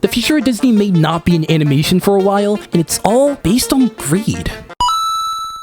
The future of Disney may not be in animation for a while, and it's all based on greed.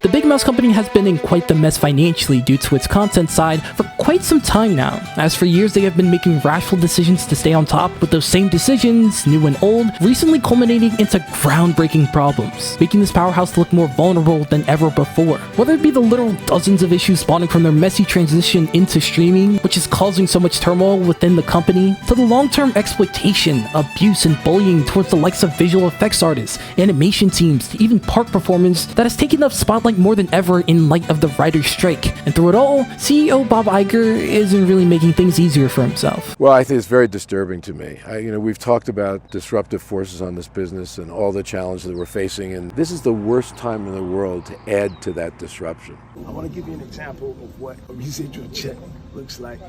The Big Mouse Company has been in quite the mess financially due to its content side for quite some time now, as for years they have been making rashful decisions to stay on top, with those same decisions, new and old, recently culminating into groundbreaking problems, making this powerhouse look more vulnerable than ever before. Whether it be the literal dozens of issues spawning from their messy transition into streaming, which is causing so much turmoil within the company, to the long-term exploitation, abuse, and bullying towards the likes of visual effects artists, animation teams, to even park performance that has taken up spotlight more than ever in light of the writer's strike. And through it all, CEO Bob Iger isn't really making things easier for himself. Well, I think it's very disturbing to me. We've talked about disruptive forces on this business and all the challenges that we're facing, and this is the worst time in the world to add to that disruption. I want to give you an example of what a residual check looks like.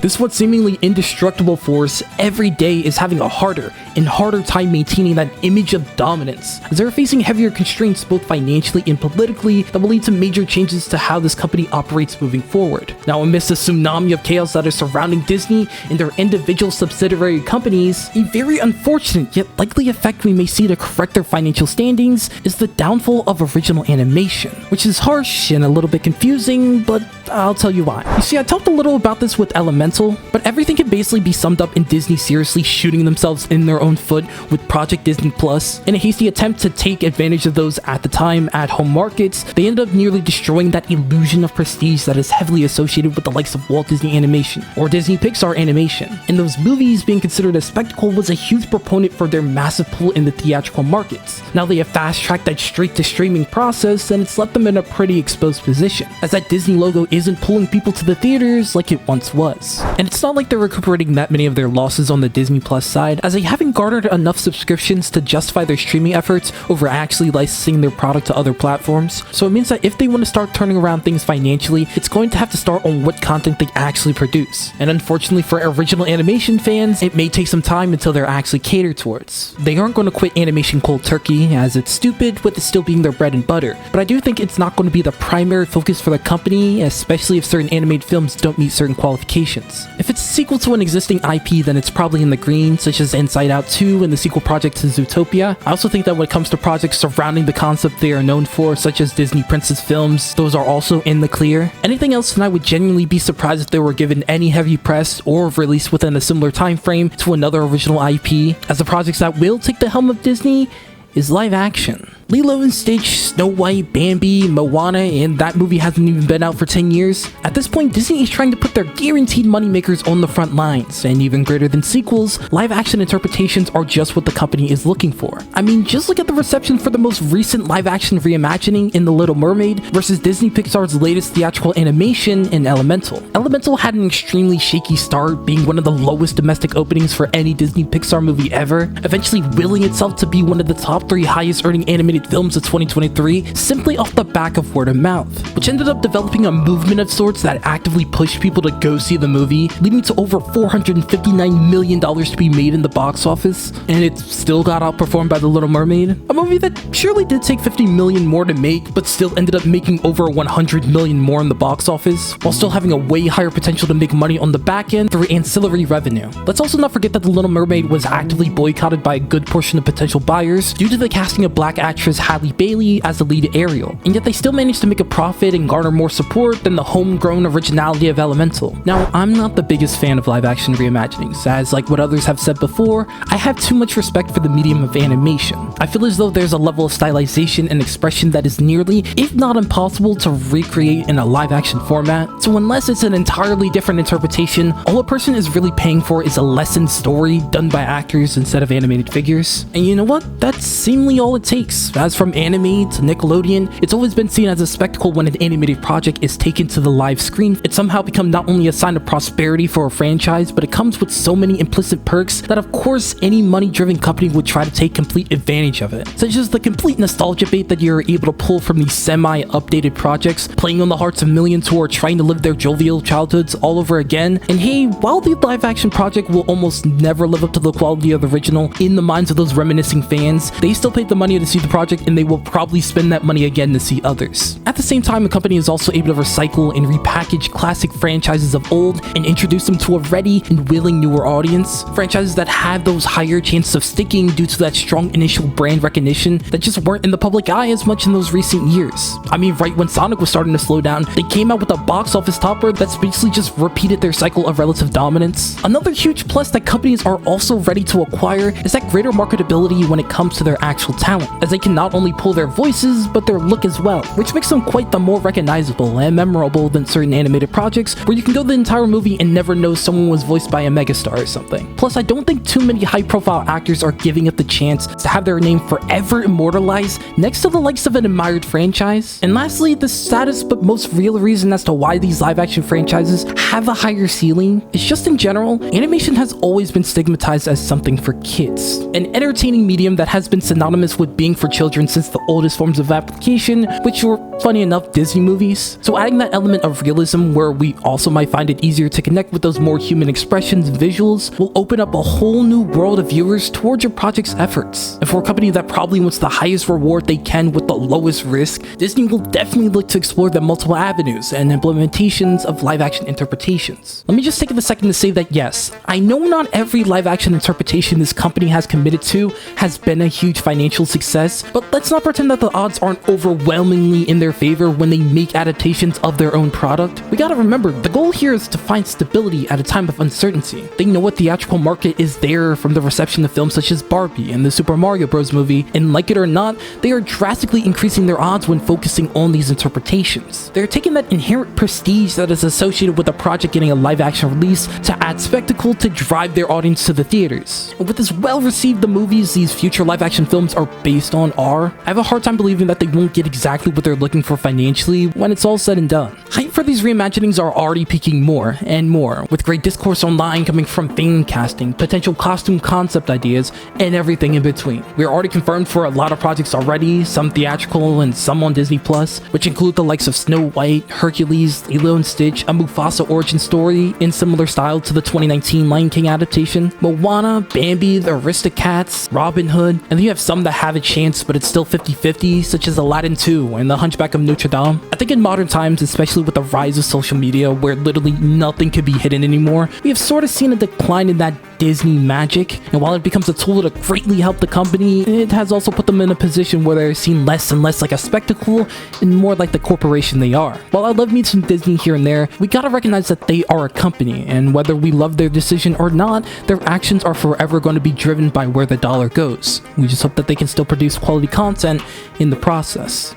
This what seemingly indestructible force every day is having a harder and harder time maintaining that image of dominance, as they're facing heavier constraints both financially and politically that will lead to major changes to how this company operates moving forward. Now, amidst the tsunami of chaos that is surrounding Disney and their individual subsidiary companies, a very unfortunate yet likely effect we may see to correct their financial standings is the downfall of original animation, which is harsh and a little bit confusing, but I'll tell you why. You see, I talked a little about this with Elemental, but everything can basically be summed up in Disney seriously shooting themselves in their own foot with Project Disney Plus. In a hasty attempt to take advantage of those at the time at-home markets, they ended up nearly destroying that illusion of prestige that is heavily associated with the likes of Walt Disney Animation or Disney Pixar Animation. And those movies being considered a spectacle was a huge proponent for their massive pull in the theatrical markets. Now they have fast-tracked that straight-to-streaming process, and it's left them in a pretty exposed position, as that Disney logo isn't pulling people to the theaters like it once was. And it's not like they're recuperating that many of their losses on the Disney Plus side, as they haven't garnered enough subscriptions to justify their streaming efforts over actually licensing their product to other platforms. So it means that if they want to start turning around things financially, it's going to have to start on what content they actually produce. And unfortunately for original animation fans, it may take some time until they're actually catered towards. They aren't going to quit animation cold turkey, as it's stupid with it still being their bread and butter, but I do think it's not going to be the primary focus for the company, especially if certain animated films don't meet certain qualifications. If it's a sequel to an existing IP, then it's probably in the green, such as Inside Out 2 and the sequel project to Zootopia. I also think that when it comes to projects surrounding the concept they are known for, such as Disney Princess films, those are also in the clear. Anything else, then I would genuinely be surprised if they were given any heavy press or released within a similar time frame to another original IP, as the projects that will take the helm of Disney is live action. Lilo and Stitch, Snow White, Bambi, Moana, and that movie hasn't even been out for 10 years. At this point, Disney is trying to put their guaranteed moneymakers on the front lines, and even greater than sequels, live action interpretations are just what the company is looking for. I mean, just look at the reception for the most recent live action reimagining in The Little Mermaid versus Disney Pixar's latest theatrical animation in Elemental. Elemental had an extremely shaky start, being one of the lowest domestic openings for any Disney Pixar movie ever, eventually willing itself to be one of the top 3 highest earning animated films of 2023 simply off the back of word of mouth, which ended up developing a movement of sorts that actively pushed people to go see the movie, leading to over $459 million to be made in the box office, and it still got outperformed by The Little Mermaid, a movie that surely did take $50 million more to make, but still ended up making over $100 million more in the box office, while still having a way higher potential to make money on the back end through ancillary revenue. Let's also not forget that The Little Mermaid was actively boycotted by a good portion of potential buyers due to the casting of black actress Halle Bailey as the lead Ariel, and yet they still managed to make a profit and garner more support than the homegrown originality of Elemental. Now, I'm not the biggest fan of live action reimaginings, as like what others have said before, I have too much respect for the medium of animation. I feel as though there's a level of stylization and expression that is nearly, if not impossible, to recreate in a live action format, so unless it's an entirely different interpretation, all a person is really paying for is a lessened story done by actors instead of animated figures. And you know what? That's seemingly all it takes. As from anime to Nickelodeon, it's always been seen as a spectacle when an animated project is taken to the live screen. It's somehow become not only a sign of prosperity for a franchise, but it comes with so many implicit perks that of course any money-driven company would try to take complete advantage of it, such as the complete nostalgia bait that you're able to pull from these semi-updated projects, playing on the hearts of millions who are trying to live their jovial childhoods all over again. And hey, while the live-action project will almost never live up to the quality of the original in the minds of those reminiscing fans, they still paid the money to see the project project and they will probably spend that money again to see others. At the same time, the company is also able to recycle and repackage classic franchises of old and introduce them to a ready and willing newer audience. Franchises that have those higher chances of sticking due to that strong initial brand recognition that just weren't in the public eye as much in those recent years. I mean, right when Sonic was starting to slow down, they came out with a box office topper that's basically just repeated their cycle of relative dominance. Another huge plus that companies are also ready to acquire is that greater marketability when it comes to their actual talent, as they can not only pull their voices, but their look as well, which makes them quite the more recognizable and memorable than certain animated projects where you can go the entire movie and never know someone was voiced by a megastar or something. Plus, I don't think too many high-profile actors are giving up the chance to have their name forever immortalized next to the likes of an admired franchise. And lastly, the saddest but most real reason as to why these live-action franchises have a higher ceiling is just in general, animation has always been stigmatized as something for kids, an entertaining medium that has been synonymous with being for children since the oldest forms of application, which were, funny enough, Disney movies. So adding that element of realism where we also might find it easier to connect with those more human expressions and visuals will open up a whole new world of viewers towards your project's efforts. And for a company that probably wants the highest reward they can with the lowest risk, Disney will definitely look to explore the multiple avenues and implementations of live-action interpretations. Let me just take a second to say that yes, I know not every live-action interpretation this company has committed to has been a huge financial success, but let's not pretend that the odds aren't overwhelmingly in their favor when they make adaptations of their own product. We gotta remember, the goal here is to find stability at a time of uncertainty. They know what theatrical market is there from the reception of films such as Barbie and the Super Mario Bros. Movie, and like it or not, they are drastically increasing their odds when focusing on these interpretations. They're taking that inherent prestige that is associated with a project getting a live-action release to add spectacle to drive their audience to the theaters. And with as well-received the movies these future live-action films are based on are, I have a hard time believing that they won't get exactly what they're looking for financially when it's all said and done. Hype for these reimaginings are already peaking more and more, with great discourse online coming from fan casting, potential costume concept ideas, and everything in between. We are already confirmed for a lot of projects already, some theatrical and some on Disney+, which include the likes of Snow White, Hercules, Lilo and Stitch, a Mufasa origin story in similar style to the 2019 Lion King adaptation, Moana, Bambi, the Aristocats, Robin Hood, and then you have some that have a chance but it's still 50-50, such as Aladdin 2 and The Hunchback of Notre Dame. I think in modern times, especially with the rise of social media where literally nothing can be hidden anymore, we have sort of seen a decline in that Disney magic, and while it becomes a tool to greatly help the company, it has also put them in a position where they're seen less and less like a spectacle and more like the corporation they are. While I love me some Disney here and there, we gotta recognize that they are a company, and whether we love their decision or not, their actions are forever going to be driven by where the dollar goes. We just hope that they can still produce quality content in the process.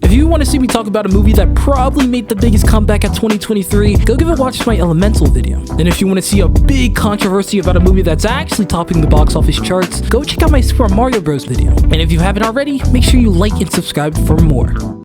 If you want to see me talk about a movie that probably made the biggest comeback at 2023, go give a watch to my Elemental video. And if you want to see a big controversy about a movie that's actually topping the box office charts, go check out my Super Mario Bros. Video. And if you haven't already, make sure you like and subscribe for more.